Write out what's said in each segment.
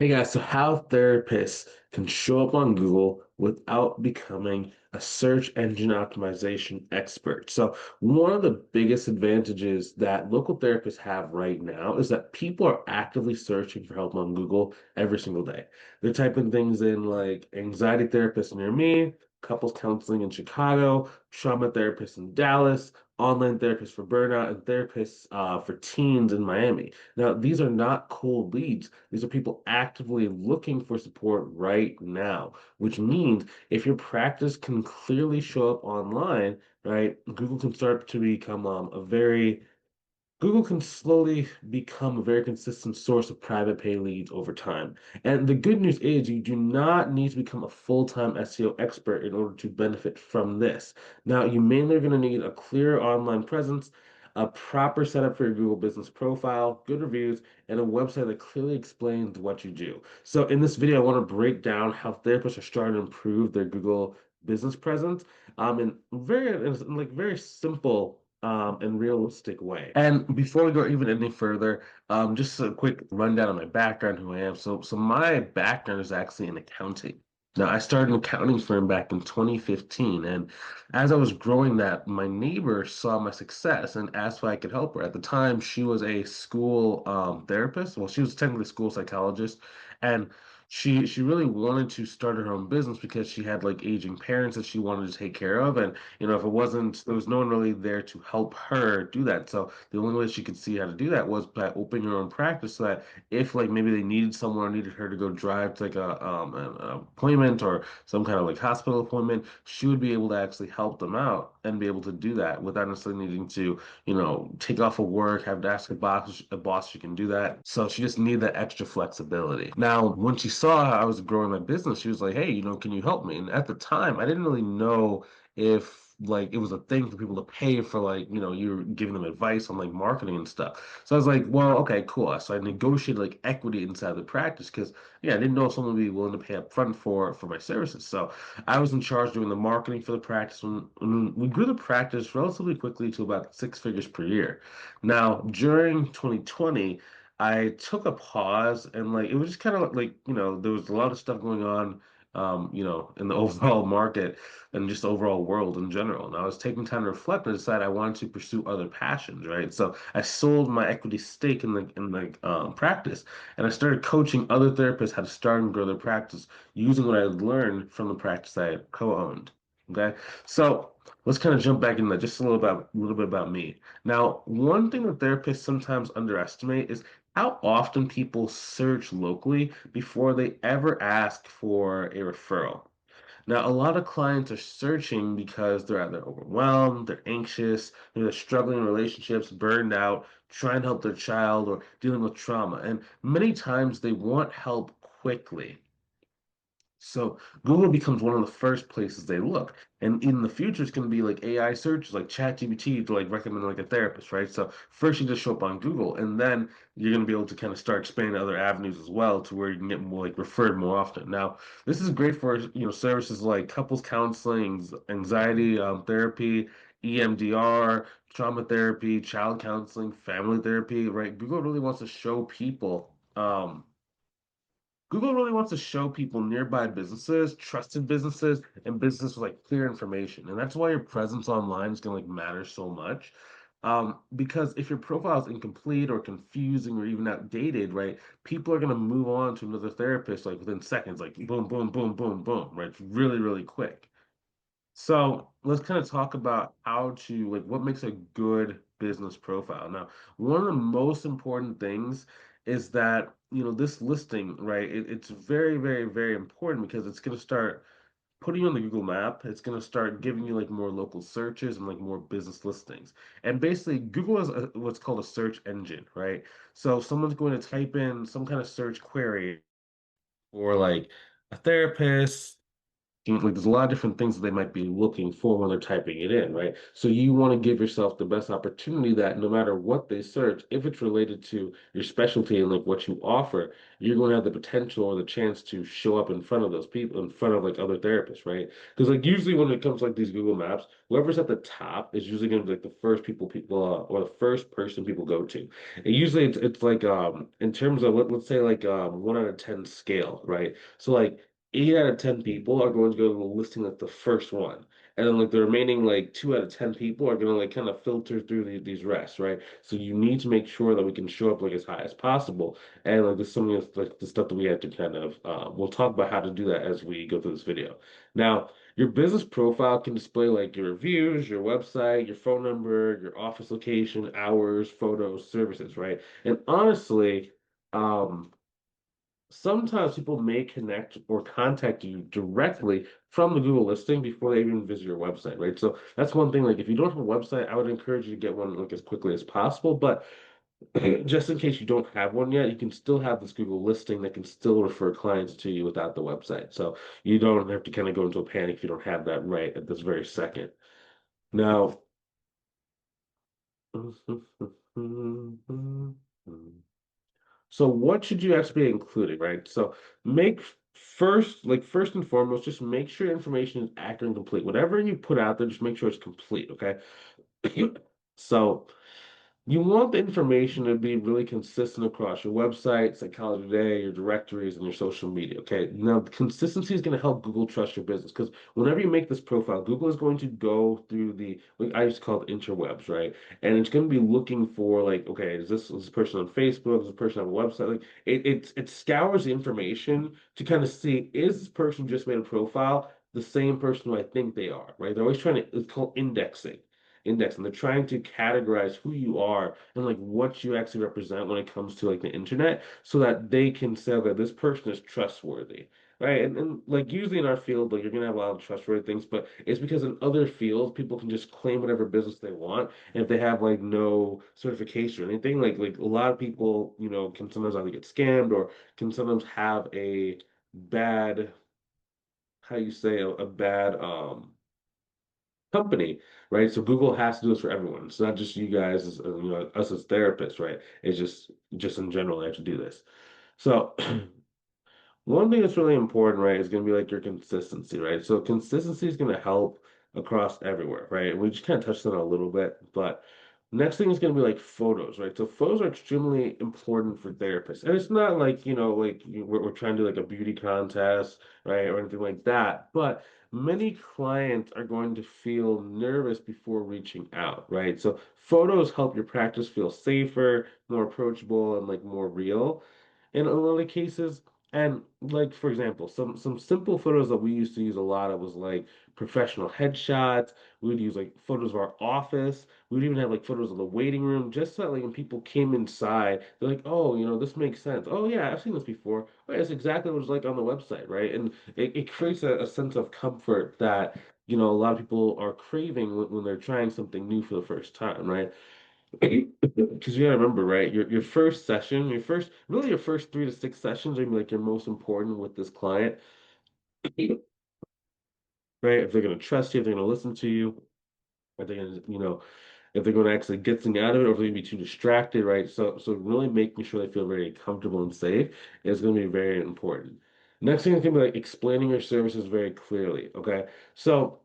Hey guys, so how therapists can show up on Google without becoming a search engine optimization expert. So, one of the biggest advantages that local therapists have right now is that people are actively searching for help on Google every single day. They're typing things in like anxiety therapist near me, couples counseling in Chicago, trauma therapist in Dallas, online therapist for burnout, and therapists for teens in Miami. Now, these are not cold leads. These are people actively looking for support right now, which means if your practice can clearly show up online, right, Google can slowly become a very consistent source of private pay leads over time. And the good news is you do not need to become a full-time SEO expert in order to benefit from this. Now, you mainly are going to need a clear online presence, a proper setup for your Google business profile, good reviews, and a website that clearly explains what you do. So in this video, I want to break down how therapists are starting to improve their Google business presence in very simple and realistic way. And before we go even any further, just a quick rundown of my background, who I am. So my background is actually in accounting. Now, I started an accounting firm back in 2015, and as I was growing that, my neighbor saw my success and asked if I could help her. At the time, she was a school therapist. Well, she was technically a school psychologist, and she really wanted to start her own business because she had like aging parents that she wanted to take care of, and if it wasn't, there was no one really there to help her do that. So the only way she could see how to do that was by opening her own practice so that if like maybe they needed someone or needed her to go drive to like an appointment or some kind of like hospital appointment, she would be able to actually help them out and be able to do that without necessarily needing to, take off of work, have to ask a boss she can do that. So she just needed that extra flexibility. Now, when she saw how I was growing my business, she was like, "Hey, can you help me?" And at the time, I didn't really know if like it was a thing for people to pay for, like you're giving them advice on like marketing and stuff. So I was like, well, okay, cool. So I negotiated like equity inside the practice because yeah, I didn't know if someone would be willing to pay up front for my services. So I was in charge doing the marketing for the practice. When we grew the practice relatively quickly to about six figures per year. Now during 2020, I took a pause, and like it was just kind of like there was a lot of stuff going on in the overall market and just the overall world in general. And I was taking time to reflect and decide I wanted to pursue other passions, right? So I sold my equity stake in the practice, and I started coaching other therapists how to start and grow their practice using what I had learned from the practice I co-owned. Okay, so let's kind of jump back in there just a little bit about me. Now, one thing that therapists sometimes underestimate is how often people search locally before they ever ask for a referral. Now, a lot of clients are searching because they're either overwhelmed, they're anxious, they're struggling in relationships, burned out, trying to help their child, or dealing with trauma. And many times they want help quickly. So Google becomes one of the first places they look. And in the future, it's going to be like AI searches, like ChatGPT to like recommend like a therapist, right? So first you just show up on Google, and then you're going to be able to kind of start expanding other avenues as well to where you can get more like referred more often. Now, this is great for services like couples counseling, anxiety therapy, EMDR, trauma therapy, child counseling, family therapy, right? Google really wants to show people nearby businesses, trusted businesses, and businesses with like clear information. And that's why your presence online is gonna like matter so much. Because if your profile is incomplete or confusing or even outdated, right, people are gonna move on to another therapist like within seconds, like boom, boom, boom, boom, boom, right? It's really, really quick. So let's kind of talk about how to like what makes a good business profile. Now, one of the most important things is that this listing, right? It's very, very, very important because it's going to start putting you on the Google map. It's going to start giving you like more local searches and like more business listings. And basically, Google is what's called a search engine, right? So someone's going to type in some kind of search query or like a therapist like there's a lot of different things that they might be looking for when they're typing it in, right? So you want to give yourself the best opportunity that no matter what they search, if it's related to your specialty and like what you offer, you're going to have the potential or the chance to show up in front of those people, in front of like other therapists, right? Because like usually when it comes to like these Google Maps, whoever's at the top is usually going to be like the first people or the first person people go to. And usually it's like in terms of let's say like 1 out of 10 scale, right? So like 8 out of 10 people are going to go to the listing like the first one. And then like the remaining like 2 out of 10 people are going to like kind of filter through these rests, right? So you need to make sure that we can show up like as high as possible. And like there's some of like the stuff that we have to kind of we'll talk about how to do that as we go through this video. Now, your business profile can display like your reviews, your website, your phone number, your office location, hours, photos, services, right? And honestly, sometimes people may connect or contact you directly from the Google listing before they even visit your website, right? So that's one thing. Like if you don't have a website, I would encourage you to get one like as quickly as possible. But just in case you don't have one yet, you can still have this Google listing that can still refer clients to you without the website. So you don't have to kind of go into a panic if you don't have that right at this very second. Now, so what should you actually be including, right? So make first and foremost, just make sure information is accurate and complete. Whatever you put out there, just make sure it's complete, okay? So you want the information to be really consistent across your website, Psychology Today, your directories, and your social media. Okay. Now, the consistency is going to help Google trust your business because whenever you make this profile, Google is going to go through the, like I used to call it interwebs, right? And it's going to be looking for like, okay, is this person on Facebook? Is this person on a website? Like it scours the information to kind of see is this person just made a profile the same person who I think they are, right? They're always trying to, it's called index and they're trying to categorize who you are and like what you actually represent when it comes to like the internet so that they can say that this person is trustworthy, right? And like usually in our field like you're gonna have a lot of trustworthy things, but it's because in other fields people can just claim whatever business they want, and if they have like no certification or anything, like a lot of people can sometimes either get scammed or can sometimes have a bad, how you say, a bad company, right? So Google has to do this for everyone. It's not just you guys, as, us as therapists, right? It's just in general they have to do this. So one thing that's really important, right, is going to be like your consistency, right? So consistency is going to help across everywhere, right? We just kind of touched on it a little bit, but next thing is going to be like photos, right? So photos are extremely important for therapists, and it's not like we're trying to do like a beauty contest, right, or anything like that. But many clients are going to feel nervous before reaching out, right? So photos help your practice feel safer, more approachable, and like more real in a lot of cases. And like for example, some simple photos that we used to use a lot of was like professional headshots. We would use like photos of our office. We would even have like photos of the waiting room, just so that like when people came inside, they're like, oh, this makes sense. Oh yeah, I've seen this before. Oh, yeah, it's exactly what it's like on the website, right? And it creates a sense of comfort that a lot of people are craving when they're trying something new for the first time, right? Because you gotta remember, right? Your first session, your first 3 to 6 sessions are gonna be like your most important with this client, right? If they're gonna trust you, if they're gonna listen to you, if they're gonna, if they're gonna actually get something out of it, or if they're gonna be too distracted, right? So really making sure they feel very comfortable and safe is gonna be very important. Next thing is gonna be like explaining your services very clearly. Okay, so.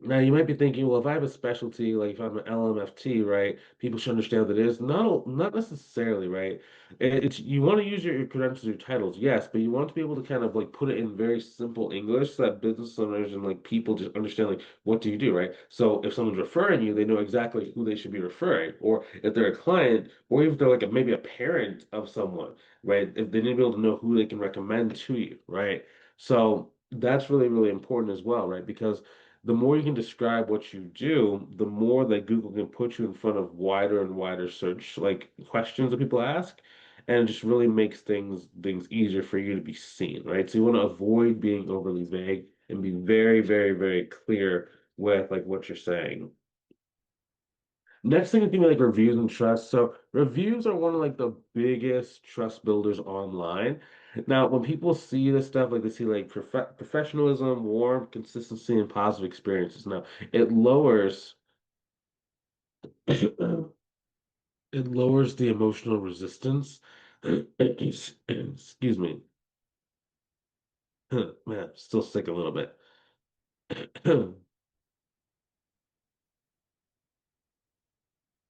Now you might be thinking, well, if I have a specialty, like if I'm an LMFT, right, people should understand what it is. Not necessarily, right? It's you want to use your credentials, your titles, yes, but you want to be able to kind of like put it in very simple English so that business owners and like people just understand like what do you do, right? So if someone's referring you, they know exactly who they should be referring, or if they're a client, or if they're like maybe a parent of someone, right? If they need to be able to know who they can recommend to you, right? So that's really, really important as well, right? Because the more you can describe what you do, the more that Google can put you in front of wider and wider search like questions that people ask, and it just really makes things easier for you to be seen, right? So you want to avoid being overly vague and be very, very, very clear with like what you're saying. Next thing is gonna be like reviews and trust. So reviews are one of like the biggest trust builders online. Now, when people see this stuff, like they see like professionalism, warmth, consistency, and positive experiences. Now, it lowers it lowers the emotional resistance. Excuse me. Man, still sick a little bit.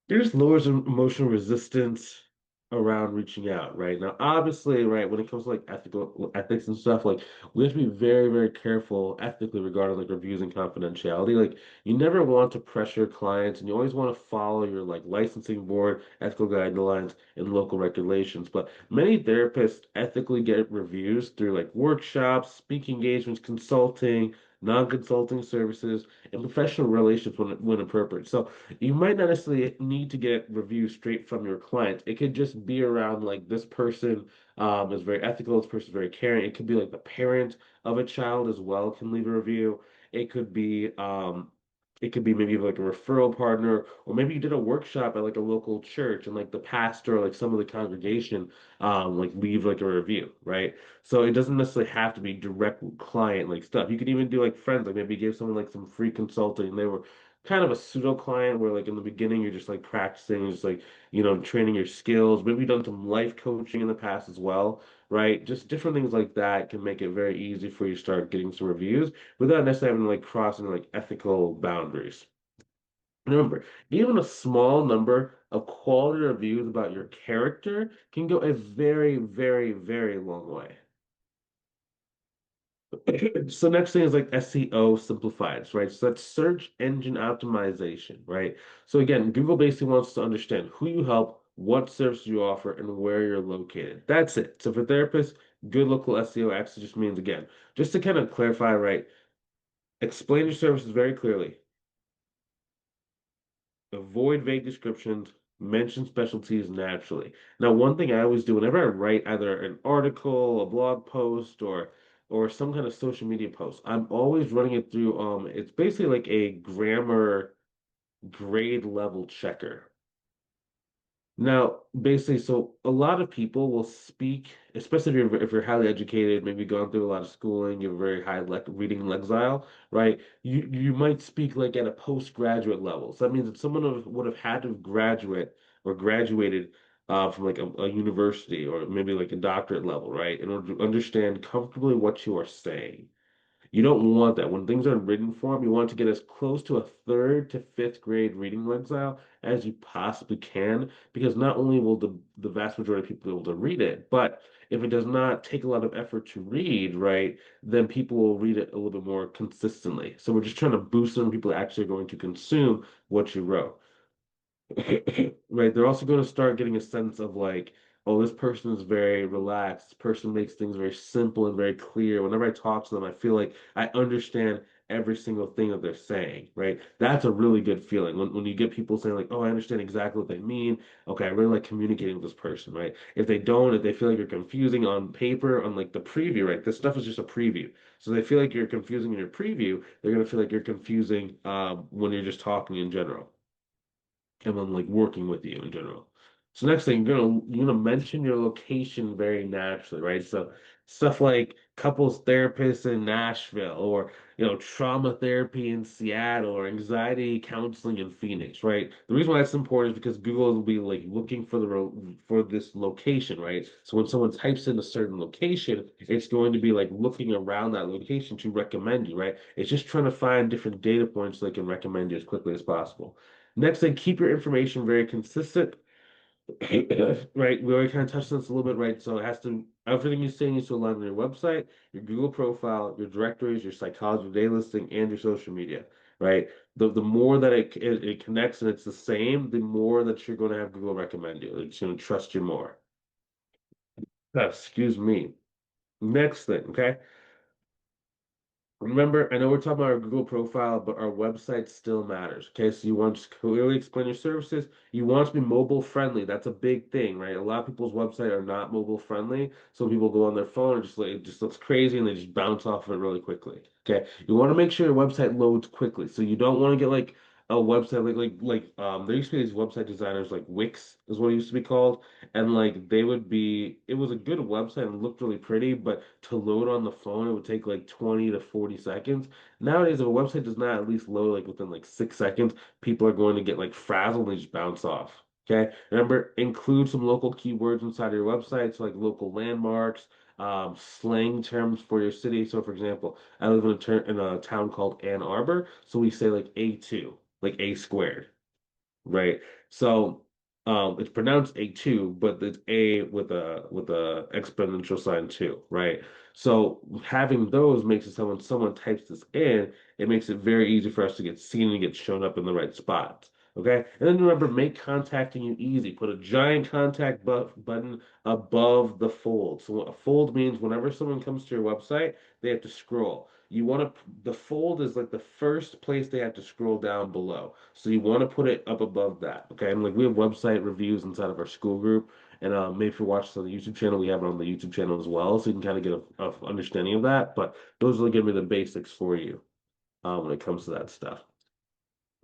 It just lowers emotional resistance around reaching out, right? Now, obviously, right, when it comes to like ethical ethics and stuff, like we have to be very, very careful ethically regarding like reviews and confidentiality. Like you never want to pressure clients and you always want to follow your like licensing board, ethical guidelines, and local regulations. But many therapists ethically get reviews through like workshops, speaking engagements, consulting, non-consulting services, and professional relations when appropriate. So you might not necessarily need to get reviews straight from your client. It could just be around like this person is very ethical, this person is very caring. It could be like the parent of a child as well can leave a review. It could be it could be maybe like a referral partner, or maybe you did a workshop at like a local church and like the pastor or like some of the congregation like leave like a review, right? So it doesn't necessarily have to be direct client like stuff. You could even do like friends, like maybe give someone like some free consulting. And they were kind of a pseudo client where like in the beginning you're just like practicing, just like training your skills. Maybe you've done some life coaching in the past as well, right? Just different things like that can make it very easy for you to start getting some reviews without necessarily having to like crossing like ethical boundaries. Remember, even a small number of quality reviews about your character can go a very, very, very long way. So next thing is like SEO simplified, right? So that's search engine optimization, right? So again, Google basically wants to understand who you help, what service you offer, and where you're located. That's it. So for therapists, good local SEO actually just means again, just to kind of clarify, right? Explain your services very clearly. Avoid vague descriptions, mention specialties naturally. Now, one thing I always do whenever I write either an article, a blog post, or some kind of social media post, I'm always running it through it's basically like a grammar grade level checker. Now, basically, so a lot of people will speak, especially if you're highly educated, maybe gone through a lot of schooling, you're very high le reading exile, right? You might speak like at a postgraduate level. So that means that someone would have had to graduate or graduated from like a university or maybe like a doctorate level, right? In order to understand comfortably what you are saying. You don't want that. When things are in written form, you want to get as close to a third to fifth grade reading exile as you possibly can, because not only will the vast majority of people be able to read it, but if it does not take a lot of effort to read, right, then people will read it a little bit more consistently. So we're just trying to boost them. People actually are going to consume what you wrote. Right. They're also going to start getting a sense of like, oh, this person is very relaxed. This person makes things very simple and very clear. Whenever I talk to them, I feel like I understand every single thing that they're saying, right? That's a really good feeling when you get people saying like, oh, I understand exactly what they mean. Okay, I really like communicating with this person, right? If they don't, if they feel like you're confusing on paper, on like the preview, right? This stuff is just a preview. So they feel like you're confusing in your preview, they're gonna feel like you're confusing when you're just talking in general and then like working with you in general. So next thing you're gonna mention your location very naturally, right? So stuff like couples therapists in Nashville or trauma therapy in Seattle or anxiety counseling in Phoenix, right? The reason why that's important is because Google will be like looking for for this location, right? So when someone types in a certain location, it's going to be like looking around that location to recommend you, right? It's just trying to find different data points so they can recommend you as quickly as possible. Next thing, keep your information very consistent. Right, we already kind of touched on this a little bit, right? So it has to everything you say needs to align with your website, your Google profile, your directories, your psychology day listing, and your social media, right? The more that it connects and it's the same, the more that you're going to have Google recommend you. It's going to trust you more. Excuse me. Next thing, okay? Remember, I know we're talking about our Google profile, but our website still matters. Okay, so you want to clearly explain your services. You want to be mobile friendly. That's a big thing, right? A lot of people's website are not mobile friendly. So people go on their phone and just like it just looks crazy and they just bounce off of it really quickly. Okay, you want to make sure your website loads quickly. So you don't want to get like a website there used to be these website designers like Wix is what it used to be called, and like they would be it was a good website and looked really pretty, but to load on the phone it would take like 20 to 40 seconds. Nowadays, if a website does not at least load like within like 6 seconds, people are going to get like frazzled and they just bounce off. Okay. Remember, include some local keywords inside your website, so like local landmarks, slang terms for your city. So, for example, I live in a town called Ann Arbor, so we say like A2, like A squared, right? So it's pronounced A2, but it's A with a exponential sign two, right? So having those makes it so when someone types this in, it makes it very easy for us to get seen and get shown up in the right spots. Okay. And then remember, make contacting you easy. Put a giant contact button above the fold. So a fold means whenever someone comes to your website, they have to scroll. The fold is like the first place they have to scroll down below. So you want to put it up above that. Okay. And like we have website reviews inside of our school group. And maybe if you're watching on the YouTube channel, we have it on the YouTube channel as well. So you can kind of get a understanding of that. But those are going to be the basics for you when it comes to that stuff.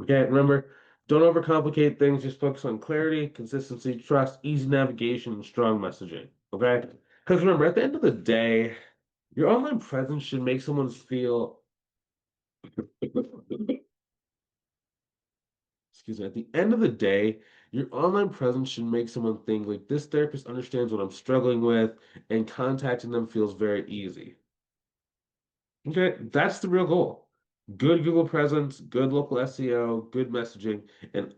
Okay. Remember, don't overcomplicate things. Just focus on clarity, consistency, trust, easy navigation, and strong messaging. Okay. Because remember, at the end of the day, your online presence should make someone feel excuse me, at the end of the day, your online presence should make someone think like this therapist understands what I'm struggling with, and contacting them feels very easy. Okay, that's the real goal. Good Google presence, good local SEO, good messaging, and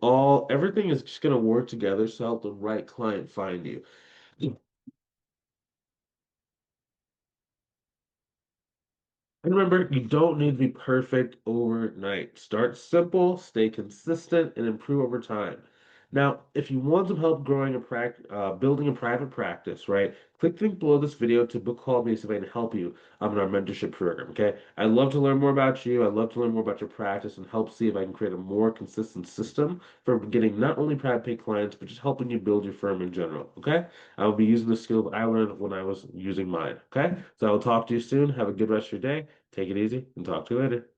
everything is just going to work together to help the right client find you. And remember, you don't need to be perfect overnight. Start simple, stay consistent, and improve over time. Now, if you want some help building a private practice, right? Click the link below this video to book call me so I can help you in our mentorship program. Okay? I'd love to learn more about you. I'd love to learn more about your practice and help see if I can create a more consistent system for getting not only private pay clients, but just helping you build your firm in general. Okay? I will be using the skills I learned when I was using mine. Okay? So I will talk to you soon. Have a good rest of your day. Take it easy and talk to you later.